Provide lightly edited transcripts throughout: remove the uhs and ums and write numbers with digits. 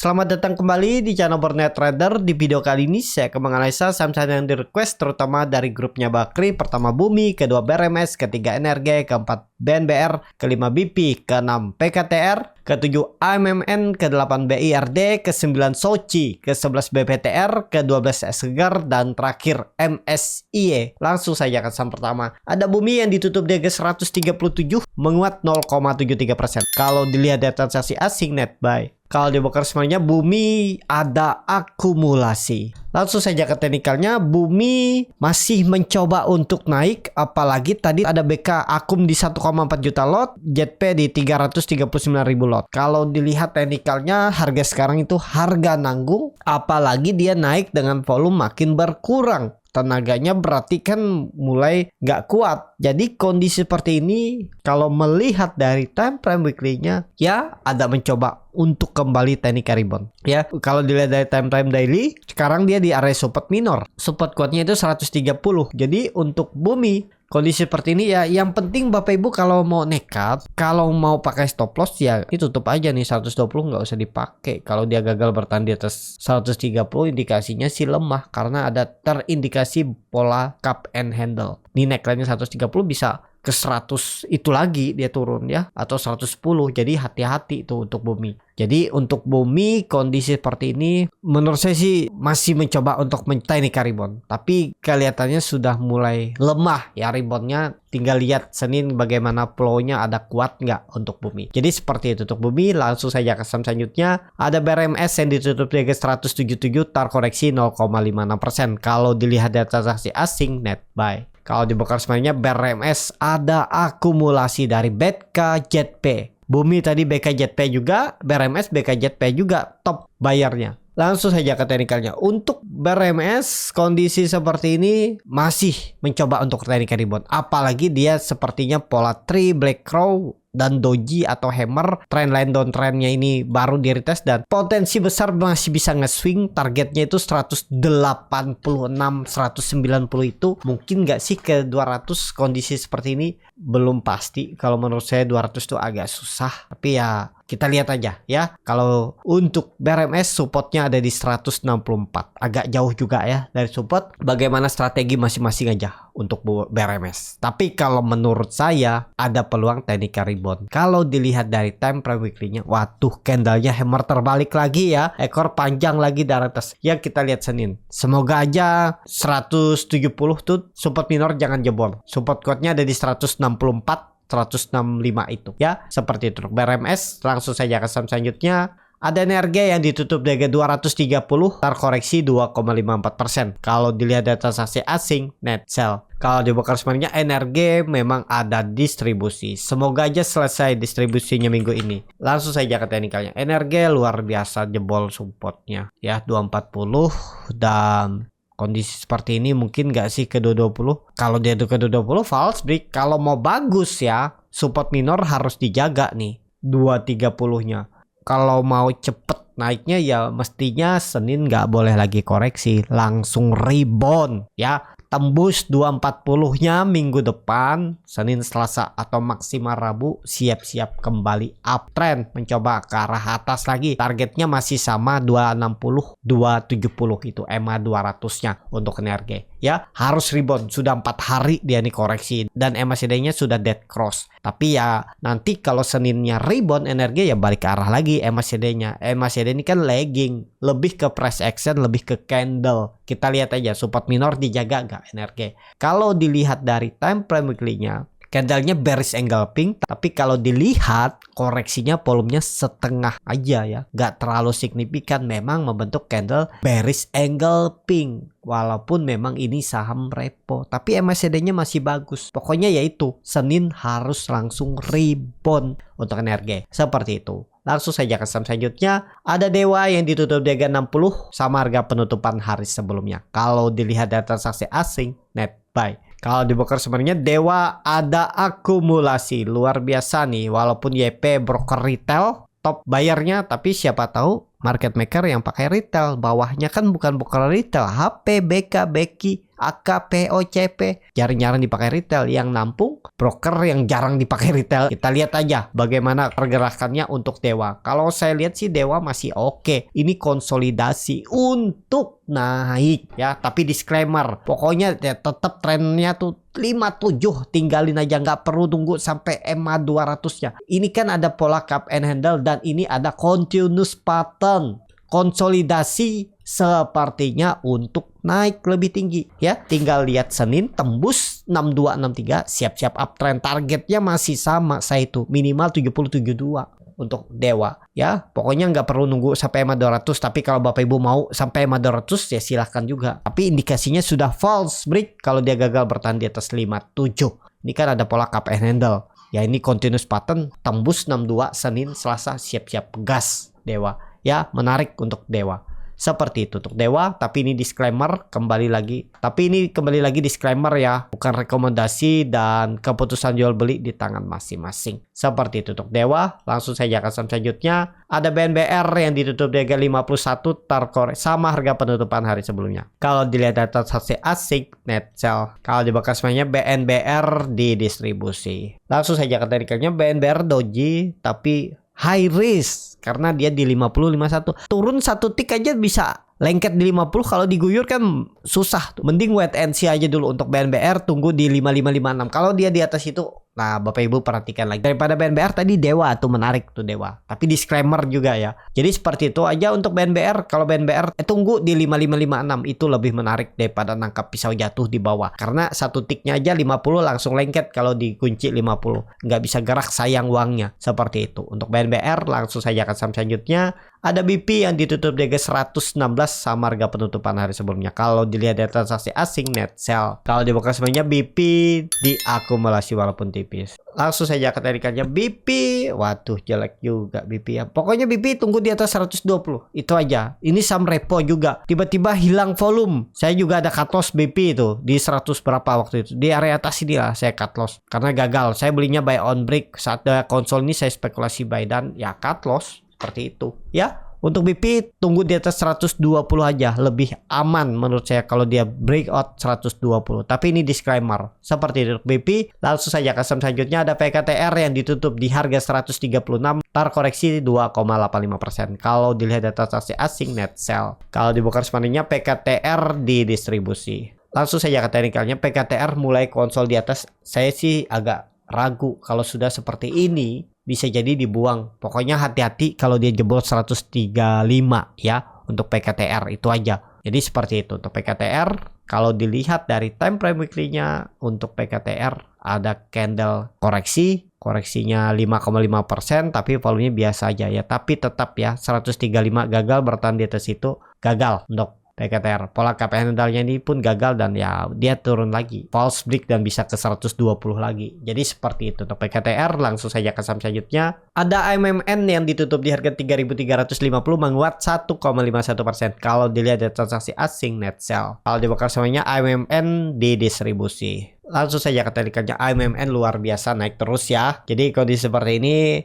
Selamat datang kembali di channel Bernet Trader. Di video kali ini saya akan menganalisa saham-saham yang di request, terutama dari grupnya Bakri. Pertama Bumi, kedua BRMS, ketiga Energi, keempat BNBR, kelima BP, keenam PKTR, ketujuh AMMN, ke-8 BIRD, ke-9 Soci, ke-11 BPTR, ke-12 Esgar, dan terakhir MSIE. Langsung saja ke saham pertama. Ada Bumi yang ditutup di harga 137, menguat 0,73%. Kalau dilihat dari transaksi asing net buy. Kalau di broker semuanya Bumi ada akumulasi. Langsung saja ke teknikalnya, Bumi masih mencoba untuk naik, apalagi tadi ada BK akum di 1,4 juta lot, JP di 339.000 lot. Kalau dilihat teknikalnya, harga sekarang itu harga nanggung, apalagi dia naik dengan volume makin berkurang. Tenaganya berarti kan mulai nggak kuat. Jadi kondisi seperti ini kalau melihat dari time frame weekly-nya ya ada mencoba untuk kembali teknik rebound. Ya, kalau dilihat dari time frame daily, sekarang dia di area support minor. Support kuatnya itu 130. Jadi untuk Bumi kondisi seperti ini ya, yang penting Bapak Ibu kalau mau nekat, kalau mau pakai stop loss ya ditutup aja nih 120, nggak usah dipakai. Kalau dia gagal bertahan di atas 130 indikasinya sih lemah karena ada terindikasi pola cup and handle. Di neckline-nya 130 bisa ke 100 itu lagi dia turun ya, atau 110. Jadi hati-hati itu untuk Bumi. Jadi untuk Bumi kondisi seperti ini menurut saya sih masih mencoba untuk teknik rebound, tapi kelihatannya sudah mulai lemah ya reboundnya. Tinggal lihat Senin bagaimana flow-nya, ada kuat nggak untuk Bumi. Jadi seperti itu untuk Bumi. Langsung saja ke saham selanjutnya. Ada BRMS yang ditutup di harga 177, terkoreksi 0,56%. Kalau dilihat dari transaksi asing net buy. Kalau di broker semuanya BRMS ada akumulasi dari BKJP. Bumi tadi BKJP juga, BRMS BKJP juga top bayarnya. Langsung saja ke teknikalnya. Untuk BRMS kondisi seperti ini masih mencoba untuk teknik rebound. Apalagi dia sepertinya pola tree, black crow, dan doji atau hammer, trendline downtrendnya ini baru di retest dan potensi besar masih bisa nge-swing. Targetnya itu 186, 190 itu mungkin nggak sih ke 200. Kondisi seperti ini belum pasti. Kalau menurut saya 200 itu agak susah, tapi ya kita lihat aja ya. Kalau untuk BRMS supportnya ada di 164, agak jauh juga ya dari support. Bagaimana strategi masing-masing aja untuk BRMS. Tapi kalau menurut saya ada peluang teknik rebound. Kalau dilihat dari time frame weekly-nya, waduh candlenya hammer terbalik lagi ya. Ekor panjang lagi dari atas. Ya kita lihat Senin. Semoga aja 170 tuh support minor jangan jebol. Support kuatnya ada di 164, 165 itu ya, seperti itu. BRMS langsung saja ke saham selanjutnya. Ada Energi yang ditutup di harga 230, terkoreksi 2,54%. Kalau dilihat dari transaksi asing net sell. Kalau di broker sebenarnya Energi memang ada distribusi. Semoga aja selesai distribusinya minggu ini. Langsung saja ke teknikalnya. Energi luar biasa jebol supportnya ya 240, dan kondisi seperti ini mungkin nggak sih ke 220. Kalau dia ke 220 false break. Kalau mau bagus ya support minor harus dijaga nih 230-nya. Kalau mau cepet naiknya ya mestinya Senin nggak boleh lagi koreksi, langsung rebound ya. Tembus 240-nya minggu depan, Senin, Selasa, atau maksimal Rabu, siap-siap kembali uptrend, mencoba ke arah atas lagi. Targetnya masih sama 260, 270 itu EMA 200-nya untuk Energi. Ya, harus rebound. Sudah 4 hari dia nih koreksi dan MACD-nya sudah dead cross. Tapi ya nanti kalau Seninnya rebound Energi ya balik ke arah lagi MACD-nya. MACD ini kan lagging, lebih ke price action, lebih ke candle. Kita lihat aja support minor dijaga nggak Energi. Kalau dilihat dari time frame weekly-nya, candlenya bearish engulfing, tapi kalau dilihat koreksinya volumenya setengah aja ya, nggak terlalu signifikan. Memang membentuk candle bearish engulfing, walaupun memang ini saham repo, tapi MACD-nya masih bagus. Pokoknya yaitu Senin harus langsung rebound untuk Energi, seperti itu. Langsung saja ke saham selanjutnya. Ada Dewa yang ditutup di harga 60 sama harga penutupan hari sebelumnya. Kalau dilihat dari transaksi asing net buy. Kalau di broker sebenarnya Dewa ada akumulasi luar biasa nih. Walaupun YP broker retail top bayarnya, tapi siapa tahu market maker yang pakai retail. Bawahnya kan bukan broker retail, HP, BK, Beki AKPOCP jarang-jarang dipakai retail, yang nampung broker yang jarang dipakai retail. Kita lihat aja bagaimana pergerakannya untuk Dewa. Kalau saya lihat sih Dewa masih oke. Ini konsolidasi untuk naik ya, tapi disclaimer, pokoknya ya tetap trennya tuh 57, tinggalin aja, nggak perlu tunggu sampai EMA 200 ya. Ini kan ada pola cup and handle dan ini ada continuous pattern. Konsolidasi sepertinya untuk naik lebih tinggi ya. Tinggal lihat Senin tembus 6263, siap-siap uptrend. Targetnya masih sama saya itu, minimal 7072 untuk Dewa ya. Pokoknya nggak perlu nunggu sampai EMA 200, tapi kalau Bapak Ibu mau sampai EMA 200 ya silahkan juga. Tapi indikasinya sudah false break kalau dia gagal bertahan di atas 57. Ini kan ada pola cup and handle ya. Ini continuous pattern, tembus 62 Senin Selasa, siap-siap gas Dewa ya. Menarik untuk Dewa. Seperti itu untuk Dewa, tapi ini disclaimer kembali lagi. Tapi ini kembali lagi disclaimer ya, bukan rekomendasi dan keputusan jual beli di tangan masing-masing. Seperti itu untuk Dewa. Langsung saja ke saham selanjutnya. Ada BNBR yang ditutup di harga 51, terkorek sama harga penutupan hari sebelumnya. Kalau dilihat data transaksi asing, net sell. Kalau di bekas mainnya BNBR di distribusi. Langsung saja ke teknikalnya, BNBR doji tapi high risk karena dia di 50-51. Turun satu tik aja bisa lengket di 50, kalau diguyur kan susah tuh. Mending wait and see aja dulu untuk BNBR, tunggu di 5556. Kalau dia di atas itu, nah Bapak Ibu perhatikan lagi. Daripada BNBR tadi Dewa tuh menarik tuh Dewa. Tapi disclaimer juga ya. Jadi seperti itu aja untuk BNBR. Kalau BNBR tunggu di 5556 itu lebih menarik daripada nangkap pisau jatuh di bawah. Karena satu tiknya aja 50 langsung lengket kalau dikunci 50. Nggak bisa gerak, sayang uangnya. Seperti itu. Untuk BNBR langsung saja ke saham selanjutnya. Ada BP yang ditutup di harga 116 sama harga penutupan hari sebelumnya. Kalau dilihat dari transaksi asing, net sell. Kalau dibuka semuanya BP diakumulasi walaupun tipis. Langsung saja ke teknikalnya BP. Waduh, jelek juga BP ya. Pokoknya BP tunggu di atas 120. Itu aja. Ini saham repo juga. Tiba-tiba hilang volume. Saya juga ada cut loss BP itu di 100 berapa waktu itu. Di area atas ini lah saya cut loss. Karena gagal. Saya belinya buy on break. Saat ada konsol ini saya spekulasi buy dan ya cut loss. Seperti itu ya. Untuk BP tunggu di atas 120 aja, lebih aman menurut saya kalau dia breakout 120. Tapi ini disclaimer. Seperti itu untuk BP. Langsung saja ke saham selanjutnya ada PKTR yang ditutup di harga 136, terkoreksi 2,85%. Kalau dilihat data transaksi asing, net sell. Kalau dibuka semuanya PKTR di distribusi. Langsung saja ke teknikalnya, PKTR mulai konsol di atas. Saya sih agak ragu kalau sudah seperti ini bisa jadi dibuang. Pokoknya hati-hati kalau dia jebol 135 ya untuk PKTR, itu aja. Jadi seperti itu untuk PKTR. Kalau dilihat dari time frame weekly-nya untuk PKTR ada candle koreksi. Koreksinya 5,5%, tapi volumenya biasa aja ya. Tapi tetap ya 135 gagal bertahan di atas itu, gagal untuk PKTR. Pola cup and handle-nya ini pun gagal dan ya dia turun lagi. False break dan bisa ke 120 lagi. Jadi seperti itu untuk PKTR. Langsung saja ke saham selanjutnya. Ada AMMN yang ditutup di harga 3.350 menguat 1,51%. Kalau dilihat dari transaksi asing, net sell. Kalau dibakar semuanya AMMN di distribusi. Langsung saja ke teknikalnya, AMMN luar biasa naik terus ya. Jadi kondisi seperti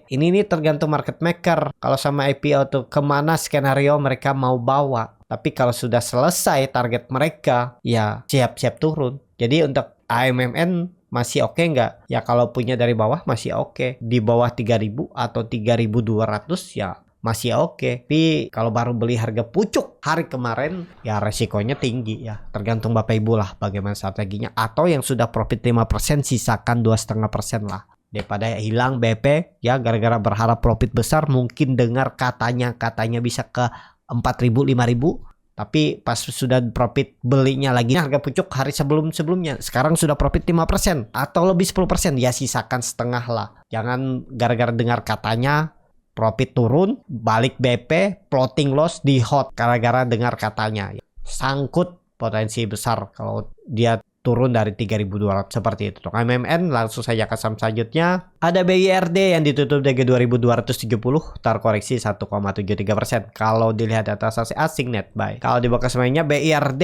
ini tergantung market maker. Kalau sama IPO tuh kemana skenario mereka mau bawa. Tapi kalau sudah selesai target mereka, ya siap-siap turun. Jadi untuk AMMN masih oke nggak? Ya kalau punya dari bawah masih oke. Di bawah 3.000 atau 3.200 ya masih oke. Tapi kalau baru beli harga pucuk hari kemarin, ya resikonya tinggi ya. Tergantung Bapak Ibu lah bagaimana strateginya. Atau yang sudah profit 5%, sisakan 2,5% lah. Daripada hilang BP ya gara-gara berharap profit besar, mungkin dengar katanya bisa ke 4.000, 5.000. Tapi pas sudah profit belinya lagi harga pucuk hari sebelumnya, sekarang sudah profit 5% atau lebih 10%, ya sisakan setengah lah. Jangan gara-gara dengar katanya profit turun, balik BP, floating loss di hot gara-gara dengar katanya. Sangkut potensi besar kalau dia turun dari 3.200 seperti itu. Untuk AMMN langsung saja ke saham selanjutnya. Ada BIRD yang ditutup dari 2.270, terkoreksi 1,73%. Kalau dilihat data transaksi asing, net buy. Kalau dibuka semuanya BIRD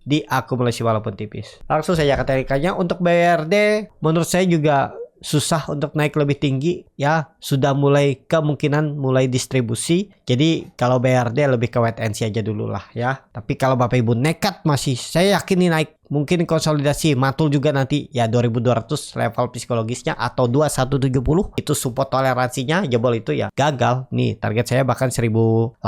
diakumulasi walaupun tipis. Langsung saja ke teknikalnya untuk BIRD, menurut saya juga susah untuk naik lebih tinggi ya. Sudah mulai kemungkinan mulai distribusi. Jadi kalau BRD lebih ke wait and see aja dulu lah ya. Tapi kalau Bapak Ibu nekat masih, saya yakin ini naik mungkin konsolidasi mantul juga nanti ya 2200 level psikologisnya atau 2170 itu support toleransinya jebol itu ya gagal. Nih target saya bahkan 1800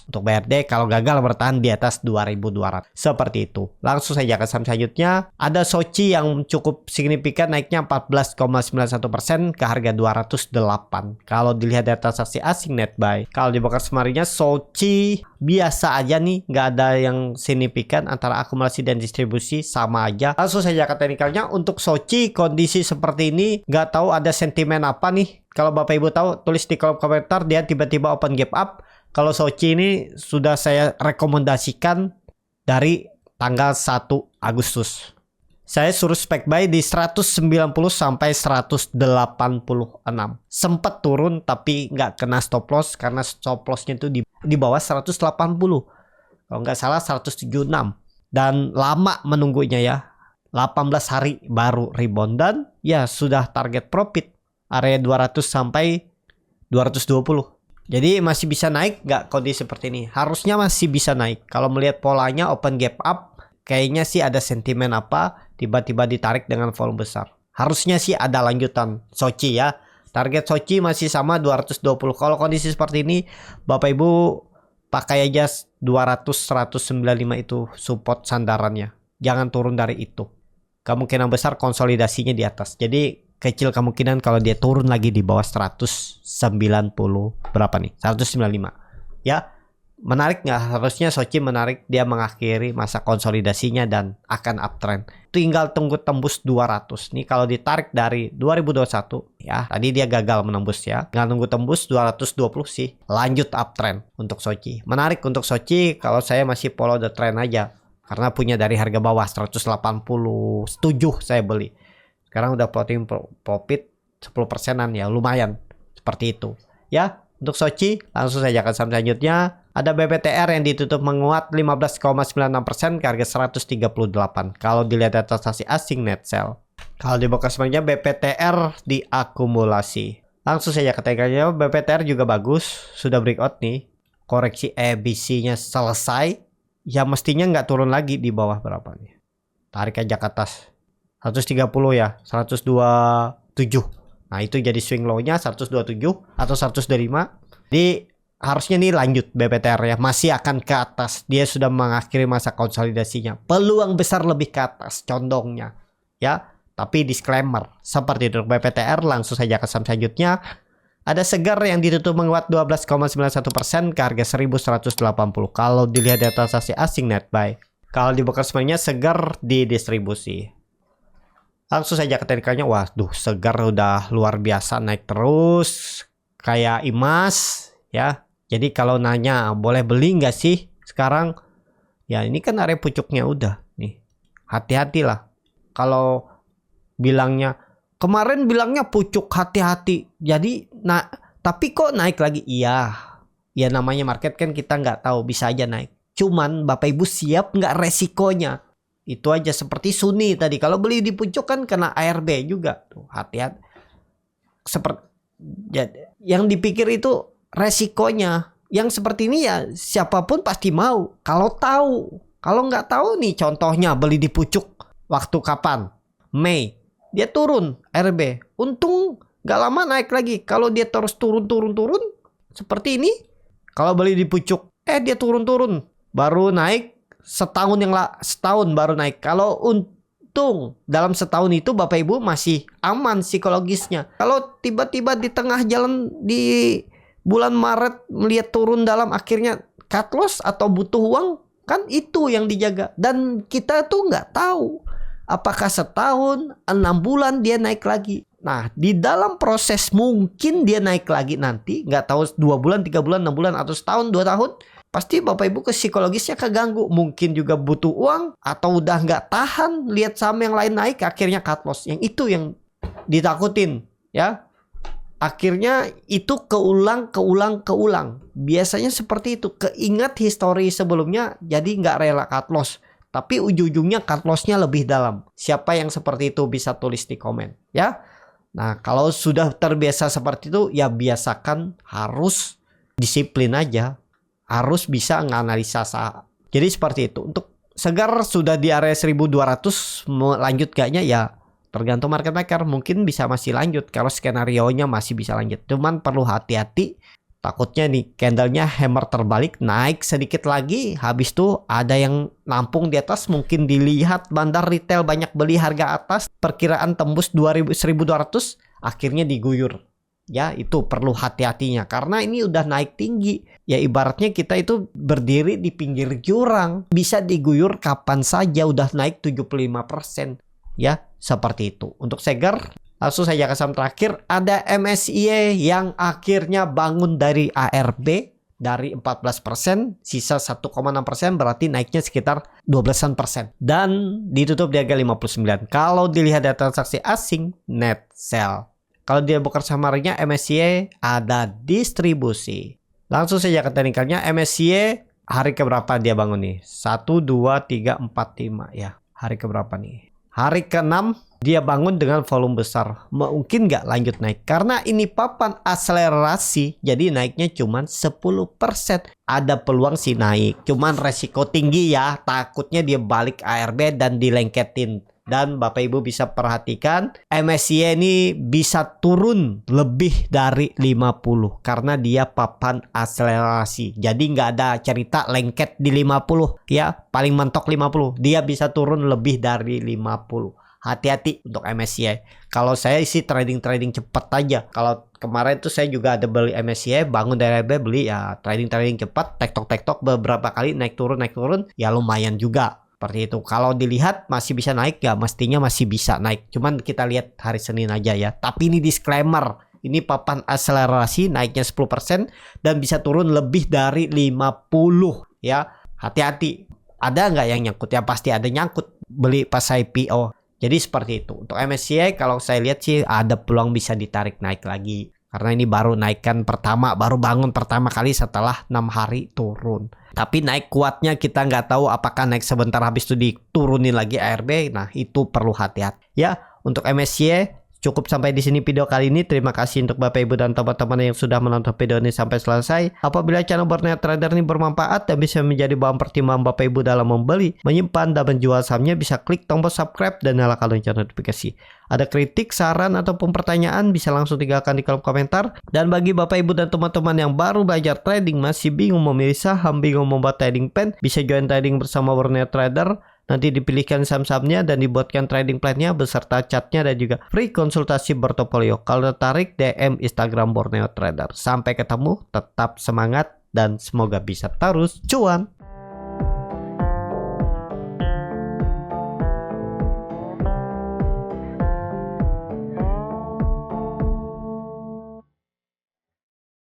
untuk BRD, kalau gagal bertahan di atas 2200 seperti itu. Langsung saja ke saham selanjutnya, ada Soci yang cukup signifikan naiknya 14,91% ke harga 208. Kalau dilihat dari transaksi asing net buy, kalau di broker semarinya Soci biasa aja nih, nggak ada yang signifikan antara akumulasi dan distribusi, sama aja. Langsung saja ke teknikalnya. Untuk Soci kondisi seperti ini nggak tahu ada sentimen apa nih. Kalau Bapak Ibu tahu tulis di kolom komentar. Dia tiba-tiba open gap up. Kalau Soci ini sudah saya rekomendasikan dari tanggal 1 Agustus. Saya suruh spek buy di 190 sampai 186. Sempat turun tapi nggak kena stop loss karena stop lossnya itu di bawah 180. Kalau nggak salah 176. Dan lama menunggunya ya. 18 hari baru rebound dan ya sudah target profit area 200 sampai 220. Jadi masih bisa naik nggak kondisi seperti ini? Harusnya masih bisa naik. Kalau melihat polanya open gap up, kayaknya sih ada sentimen apa tiba-tiba ditarik dengan volume besar. Harusnya sih ada lanjutan Soci ya. Target Soci masih sama 220. Kalau kondisi seperti ini Bapak Ibu pakai aja 200 195 itu support sandarannya. Jangan turun dari itu. Kemungkinan besar konsolidasinya di atas. Jadi kecil kemungkinan kalau dia turun lagi di bawah 190 berapa nih? 195. Ya. Menarik nggak? Harusnya Soci menarik, dia mengakhiri masa konsolidasinya dan akan uptrend. Tinggal tunggu tembus 200. Nih kalau ditarik dari 2021 ya, tadi dia gagal menembus ya. Tinggal tunggu tembus 220 sih. Lanjut uptrend untuk Soci. Menarik untuk Soci kalau saya masih follow the trend aja. Karena punya dari harga bawah 187 saya beli. Sekarang udah floating profit 10%-an ya, lumayan. Seperti itu. Ya, untuk Soci langsung saja ke saham selanjutnya. Ada BPTR yang ditutup menguat 15,96% ke harga 138. Kalau dilihat dari transaksi asing net sell. Kalau di broker semuanya BPTR diakumulasi. Langsung saja ke teknikalnya. BPTR juga bagus, sudah breakout nih. Koreksi EBC-nya selesai. Ya mestinya nggak turun lagi di bawah berapa nih. Tarik aja ke atas. 130 ya, 127. Nah itu jadi swing low-nya 127 atau 125. Jadi harusnya nih lanjut BPTR ya, masih akan ke atas. Dia sudah mengakhiri masa konsolidasinya. Peluang besar lebih ke atas condongnya ya. Tapi disclaimer, seperti itu BPTR. Langsung saja ke saham selanjutnya. Ada Segar yang ditutup menguat 12,91% ke harga 1180. Kalau dilihat dari transaksi asing net buy. Kalau di broker semuanya Segar didistribusi. Langsung saja ke teknikalnya. Waduh, Segar udah luar biasa naik terus kayak emas ya. Jadi kalau nanya boleh beli nggak sih sekarang? Ya ini kan area pucuknya udah nih. Hati-hatilah. Kalau bilangnya kemarin bilangnya pucuk, hati-hati. Jadi tapi kok naik lagi? Iya. Ya namanya market kan kita nggak tahu, bisa aja naik. Cuman Bapak Ibu siap nggak resikonya? Itu aja seperti Suni tadi. Kalau beli di pucuk kan kena ARB juga. Tuh, hati-hati. Seperti yang dipikir itu resikonya. Yang seperti ini ya siapapun pasti mau kalau tahu. Kalau nggak tahu nih, contohnya beli di pucuk waktu kapan? Mei. Dia turun RB. Untung nggak lama naik lagi. Kalau dia terus turun seperti ini, kalau beli di pucuk dia turun baru naik setahun baru naik. Kalau untung dalam setahun itu Bapak Ibu masih aman psikologisnya. Kalau tiba-tiba di tengah jalan di bulan Maret melihat turun dalam, akhirnya cut loss atau butuh uang, kan itu yang dijaga. Dan kita tuh nggak tahu apakah setahun, 6 bulan dia naik lagi. Nah di dalam proses mungkin dia naik lagi nanti, nggak tahu 2 bulan, 3 bulan, 6 bulan atau setahun, 2 tahun. Pasti Bapak Ibu ke psikologisnya keganggu. Mungkin juga butuh uang atau udah nggak tahan lihat saham yang lain naik, akhirnya cut loss. Yang itu yang ditakutin ya. Akhirnya itu keulang. Biasanya seperti itu. Keingat histori sebelumnya, jadi nggak rela cut loss. Tapi ujung-ujungnya cut loss-nya lebih dalam. Siapa yang seperti itu bisa tulis di komen ya. Nah kalau sudah terbiasa seperti itu ya biasakan, harus disiplin aja. Harus bisa menganalisa saham. Jadi seperti itu. Untuk Segar sudah di area 1200, mau lanjut gaknya ya tergantung market maker. Mungkin bisa masih lanjut kalau skenario-nya masih bisa lanjut. Cuman perlu hati-hati. Takutnya nih candlenya hammer terbalik, naik sedikit lagi, habis tuh ada yang nampung di atas. Mungkin dilihat bandar retail banyak beli harga atas, perkiraan tembus 1200, akhirnya diguyur. Ya itu perlu hati-hatinya karena ini udah naik tinggi. Ya ibaratnya kita itu berdiri di pinggir jurang, bisa diguyur kapan saja, udah naik 75%. Ya seperti itu. Untuk Segar, langsung saja ke saham terakhir, ada MSIE yang akhirnya bangun dari ARB dari 14%, sisa 1,6%, berarti naiknya sekitar 12%. Dan ditutup di harga 59. Kalau dilihat dari transaksi asing, net sell. Kalau dia buka saham harinya, MSIE ada distribusi. Langsung saja ke teknikalnya, MSIE hari keberapa dia bangun nih? 1, 2, 3, 4, 5 ya. Hari keberapa nih? Hari ke-6 dia bangun dengan volume besar. Mungkin nggak lanjut naik karena ini papan akselerasi, jadi naiknya cuma 10%. Ada peluang sih naik, cuman resiko tinggi ya, takutnya dia balik ARB dan dilengketin. Dan Bapak Ibu bisa perhatikan MSCI ini bisa turun lebih dari 50 karena dia papan akselerasi. Jadi nggak ada cerita lengket di 50 ya, paling mentok 50. Dia bisa turun lebih dari 50. Hati-hati untuk MSCI. Kalau saya sih trading cepat aja. Kalau kemarin tuh saya juga ada beli MSCI, bangun dari RB beli ya, trading cepat, tektok beberapa kali naik turun ya lumayan juga. Seperti itu. Kalau dilihat masih bisa naik ya, mestinya masih bisa naik. Cuman kita lihat hari Senin aja ya. Tapi ini disclaimer, ini papan akselerasi, naiknya 10% dan bisa turun lebih dari 50 ya. Hati-hati. Ada nggak yang nyangkut? Ya pasti ada nyangkut, beli pas IPO. Jadi seperti itu. Untuk MSCI kalau saya lihat sih ada peluang bisa ditarik naik lagi. Karena ini baru naikkan pertama, baru bangun pertama kali setelah 6 hari turun. Tapi naik kuatnya kita nggak tahu apakah naik sebentar habis itu diturunin lagi ARB. Nah itu perlu hati-hati. Ya untuk MSCI cukup sampai di sini video kali ini. Terima kasih untuk Bapak Ibu dan teman-teman yang sudah menonton video ini sampai selesai. Apabila channel Borneo Trader ini bermanfaat dan bisa menjadi bahan pertimbangan Bapak Ibu dalam membeli, menyimpan dan menjual sahamnya, bisa klik tombol subscribe dan nyalakan lonceng notifikasi. Ada kritik, saran ataupun pertanyaan bisa langsung tinggalkan di kolom komentar. Dan bagi Bapak Ibu dan teman-teman yang baru belajar trading, masih bingung memilih saham, bingung membuat trading plan, bisa join trading bersama Borneo Trader. Nanti dipilihkan saham-sahamnya dan dibuatkan trading plan-nya beserta chartnya dan juga free konsultasi portofolio. Kalau tertarik, DM Instagram Borneo Trader. Sampai ketemu, tetap semangat dan semoga bisa terus cuan.